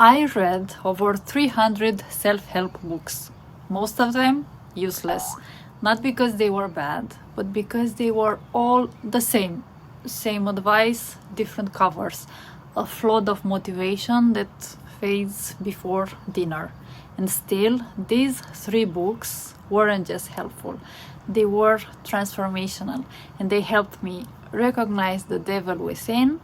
I read over 300 self-help books, most of them useless, not because they were bad, but because they were all the same. Same advice, different covers, a flood of motivation that fades before dinner. And still, these three books weren't just helpful, they were transformational, and they helped me recognize the devil within,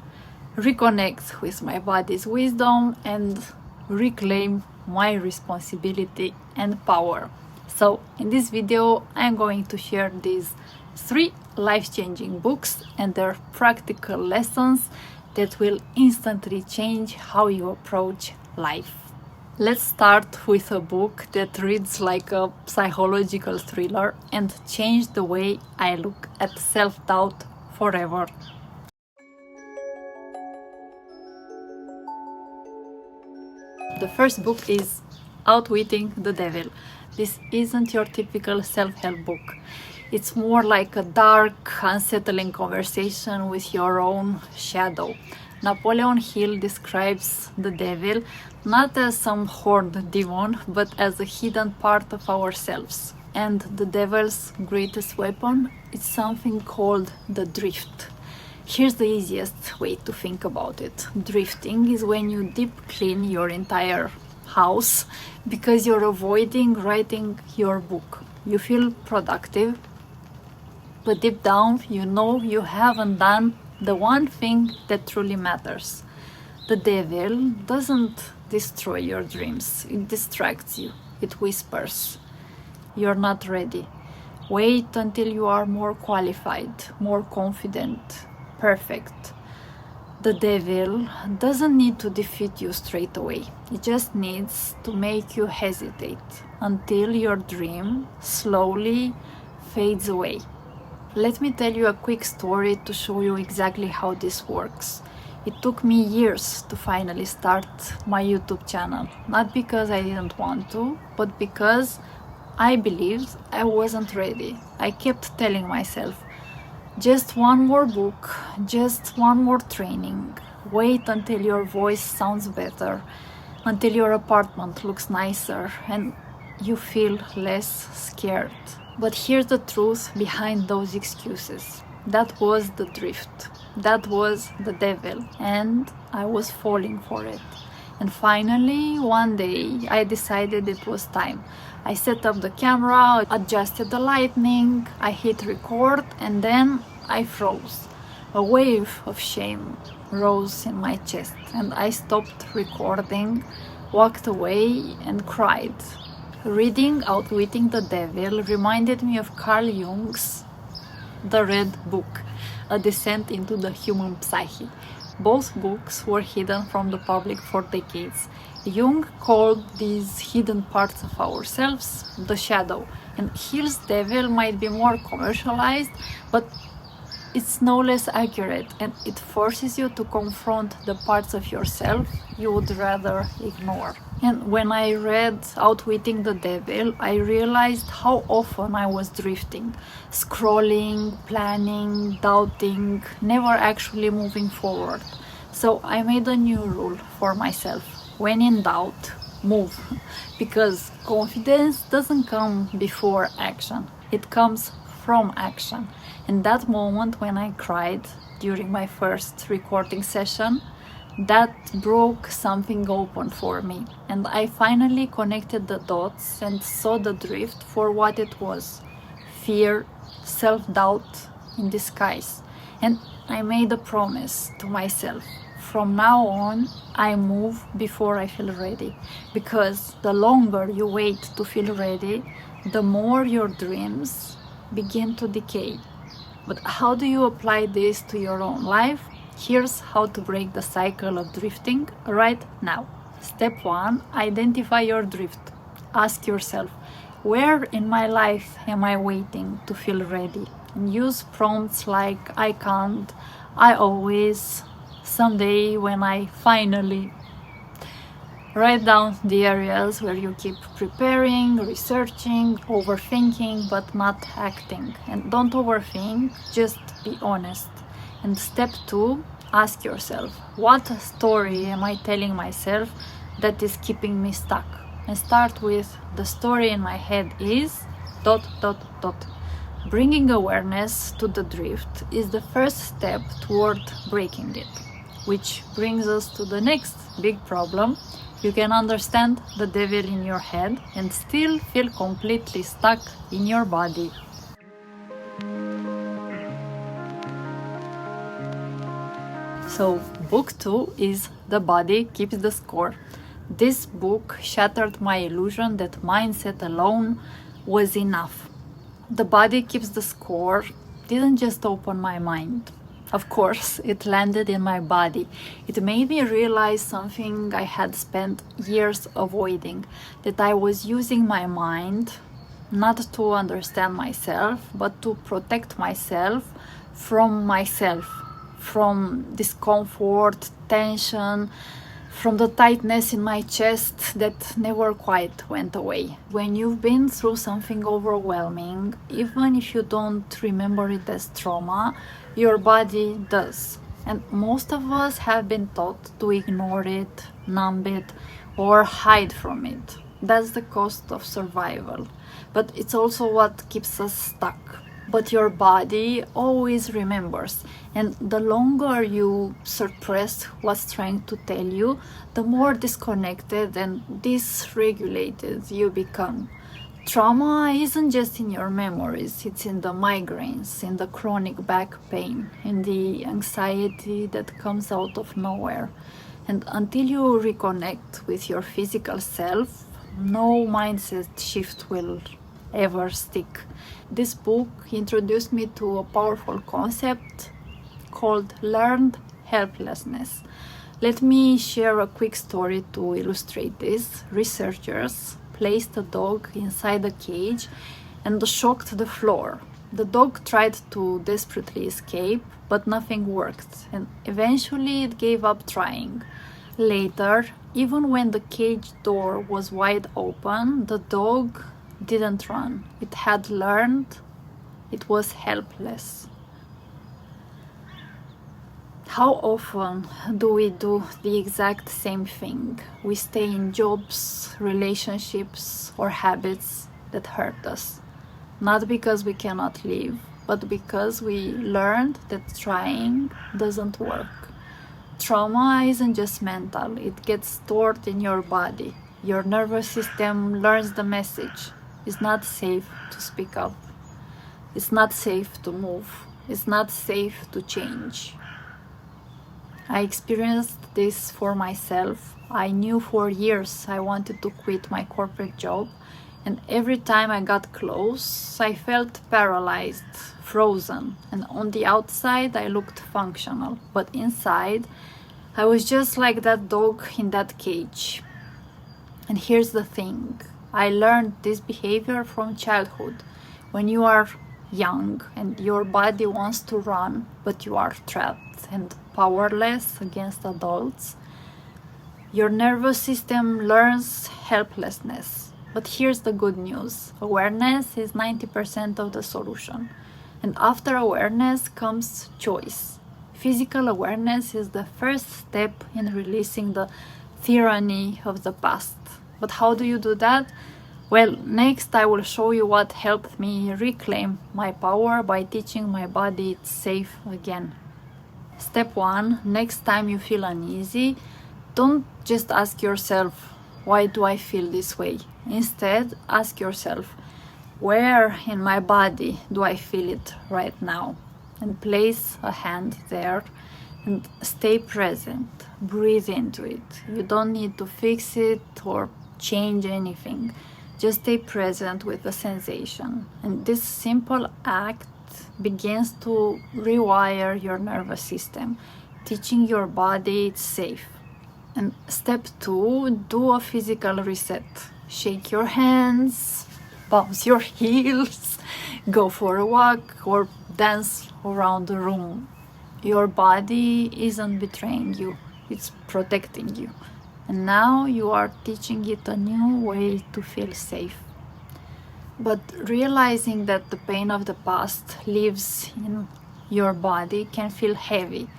reconnect with my body's wisdom, and reclaim my responsibility and power. So in this video I'm going to share these three life-changing books and their practical lessons that will instantly change how you approach life. Let's start with a book that reads like a psychological thriller and changed the way I look at self-doubt forever. The first book is Outwitting the Devil. This isn't your typical self-help book. It's more like a dark, unsettling conversation with your own shadow. Napoleon Hill describes the devil not as some horned demon, but as a hidden part of ourselves. And the devil's greatest weapon is something called the drift. Here's the easiest way to think about it. Drifting is when you deep clean your entire house because you're avoiding writing your book. You feel productive, but deep down you know you haven't done the one thing that truly matters. The devil doesn't destroy your dreams, it distracts you, it whispers, "You're not ready. Wait until you are more qualified, more confident, perfect." The devil doesn't need to defeat you straight away. It just needs to make you hesitate until your dream slowly fades away. Let me tell you a quick story to show you exactly how this works. It took me years to finally start my YouTube channel. Not because I didn't want to, but because I believed I wasn't ready. I kept telling myself, just one more book, just one more training. Wait until your voice sounds better, until your apartment looks nicer and you feel less scared. But here's the truth behind those excuses. That was the drift. That was the devil, and I was falling for it. And finally, one day, I decided it was time. I set up the camera, adjusted the lighting, I hit record, and then I froze. A wave of shame rose in my chest, and I stopped recording, walked away, and cried. Reading Outwitting the Devil reminded me of Carl Jung's The Red Book, A Descent into the Human Psyche. Both books were hidden from the public for decades. Jung called these hidden parts of ourselves the shadow, and Hill's devil might be more commercialized, but it's no less accurate, and it forces you to confront the parts of yourself you would rather ignore. And when I read Outwitting the Devil, I realized how often I was drifting, scrolling, planning, doubting, never actually moving forward. So I made a new rule for myself. When in doubt, move. Because confidence doesn't come before action, it comes from action. And that moment when I cried during my first recording session, that broke something open for me, and I finally connected the dots and saw the drift for what it was: fear, self-doubt in disguise. And I made a promise to myself: from now on, I move before I feel ready, because the longer you wait to feel ready, the more your dreams begin to decay. But how do you apply this to your own life? Here's how to break the cycle of drifting right now. Step 1. Identify your drift. Ask yourself, where in my life am I waiting to feel ready? And use prompts like I can't, I always, someday, when I finally. Write down the areas where you keep preparing, researching, overthinking, but not acting. And don't overthink, just be honest. And step 2, ask yourself, what story am I telling myself that is keeping me stuck. And start with the story in my head is ... Bringing awareness to the drift is the first step toward breaking it, which brings us to the next big problem. You can understand the devil in your head and still feel completely stuck in your body. So, book 2 is The Body Keeps the Score. This book shattered my illusion that mindset alone was enough. The Body Keeps the Score didn't just open my mind. Of course, it landed in my body. It made me realize something I had spent years avoiding, that I was using my mind not to understand myself, but to protect myself, from discomfort, tension, from the tightness in my chest that never quite went away. When you've been through something overwhelming, even if you don't remember it as trauma, your body does. And most of us have been taught to ignore it, numb it, or hide from it. That's the cost of survival. But it's also what keeps us stuck. But your body always remembers, and the longer you suppress what's trying to tell you, the more disconnected and dysregulated you become. Trauma isn't just in your memories, it's in the migraines, in the chronic back pain, in the anxiety that comes out of nowhere. And until you reconnect with your physical self, no mindset shift will ever stick. This book introduced me to a powerful concept called learned helplessness. Let me share a quick story to illustrate this. Researchers placed a dog inside a cage and shocked the floor. The dog tried to desperately escape, but nothing worked, and eventually it gave up trying. Later, even when the cage door was wide open, the dog didn't run. It had learned it was helpless. How often do we do the exact same thing? We stay in jobs, relationships, or habits that hurt us. Not because we cannot live, but because we learned that trying doesn't work. Trauma isn't just mental, it gets stored in your body. Your nervous system learns the message. It's not safe to speak up. It's not safe to move. It's not safe to change. I experienced this for myself. I knew for years I wanted to quit my corporate job, and every time I got close, I felt paralyzed, frozen, and on the outside I looked functional, but inside I was just like that dog in that cage. And here's the thing. I learned this behavior from childhood. When you are young and your body wants to run, but you are trapped and powerless against adults, your nervous system learns helplessness. But here's the good news. Awareness is 90% of the solution. And after awareness comes choice. Physical awareness is the first step in releasing the tyranny of the past. But how do you do that? Well, next I will show you what helped me reclaim my power by teaching my body it's safe again. Step 1. Next time you feel uneasy, don't just ask yourself, why do I feel this way? Instead, ask yourself, where in my body do I feel it right now? And place a hand there and stay present. Breathe into it. You don't need to fix it or change anything. Just stay present with the sensation. And this simple act begins to rewire your nervous system, teaching your body it's safe. And step 2, do a physical reset. Shake your hands, bounce your heels, go for a walk or dance around the room. Your body isn't betraying you, it's protecting you. And now you are teaching it a new way to feel safe. But realizing that the pain of the past lives in your body can feel heavy.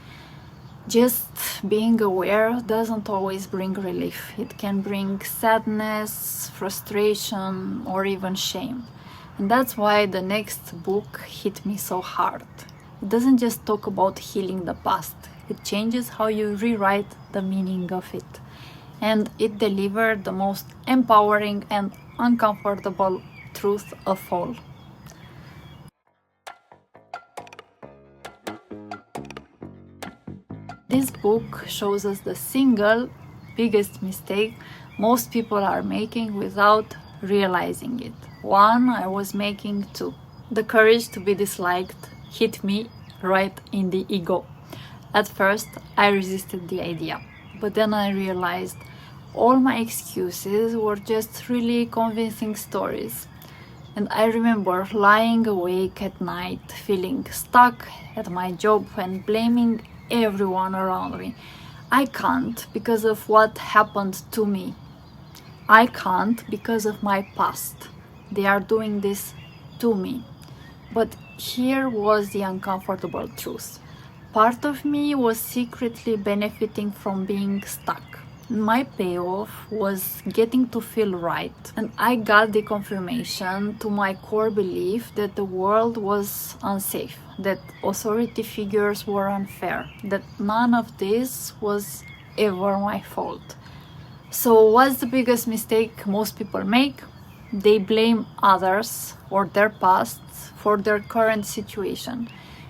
Just being aware doesn't always bring relief. It can bring sadness, frustration, or even shame. And that's why the next book hit me so hard. It doesn't just talk about healing the past, it changes how you rewrite the meaning of it. And it delivered the most empowering and uncomfortable truth of all. This book shows us the single biggest mistake most people are making without realizing it. One I was making too. The courage to be disliked hit me right in the ego. At first, I resisted the idea, but then I realized all my excuses were just really convincing stories. And I remember lying awake at night, feeling stuck at my job and blaming everyone around me. I can't because of what happened to me. I can't because of my past. They are doing this to me. But here was the uncomfortable truth. Part of me was secretly benefiting from being stuck. My payoff was getting to feel right, and I got the confirmation to my core belief that the world was unsafe, that authority figures were unfair, that none of this was ever my fault. So, what's the biggest mistake most people make? They blame others or their pasts for their current situation.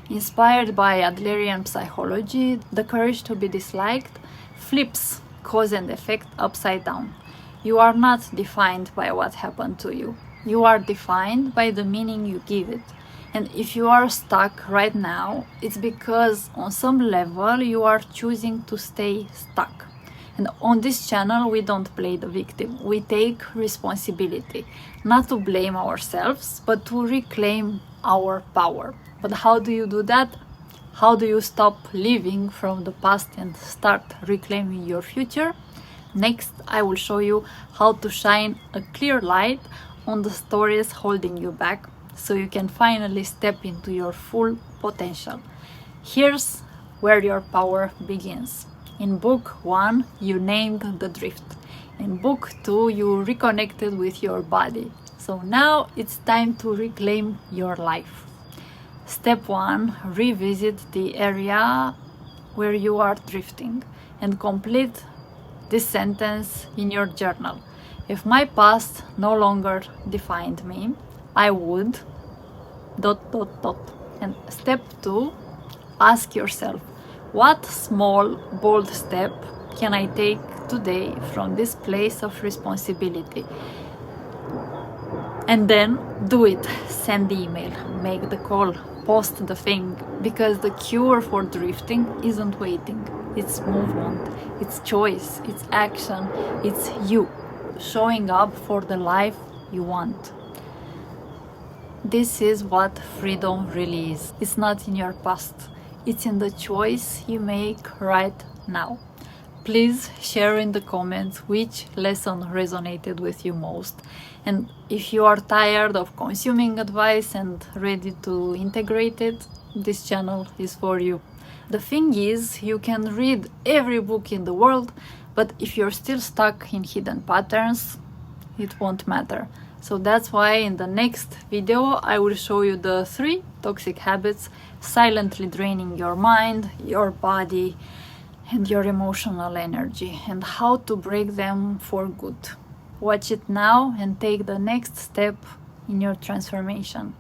Inspired by Adlerian psychology, the courage to be disliked flips cause and effect upside down. You are not defined by what happened to you. You are defined by the meaning you give it. And if you are stuck right now, it's because on some level you are choosing to stay stuck. And on this channel, we don't play the victim. We take responsibility, not to blame ourselves, but to reclaim our power. But how do you do that? How do you stop living from the past and start reclaiming your future? Next, I will show you how to shine a clear light on the stories holding you back so you can finally step into your full potential. Here's where your power begins. In book 1, you named the drift. In book 2, you reconnected with your body. So now it's time to reclaim your life. Step 1, revisit the area where you are drifting and complete this sentence in your journal. If my past no longer defined me, I would ... And step 2, ask yourself, what small, bold step can I take today from this place of responsibility? And then do it. Send the email, make the call, post the thing, because the cure for drifting isn't waiting. It's movement, it's choice, it's action, it's you showing up for the life you want. This is what freedom really is. It's not in your past, it's in the choice you make right now. Please share in the comments which lesson resonated with you most. And if you are tired of consuming advice and ready to integrate it, this channel is for you. The thing is, you can read every book in the world, but if you're still stuck in hidden patterns, it won't matter. So that's why in the next video I will show you the 3 toxic habits silently draining your mind, your body, and your emotional energy, and how to break them for good. Watch it now and take the next step in your transformation.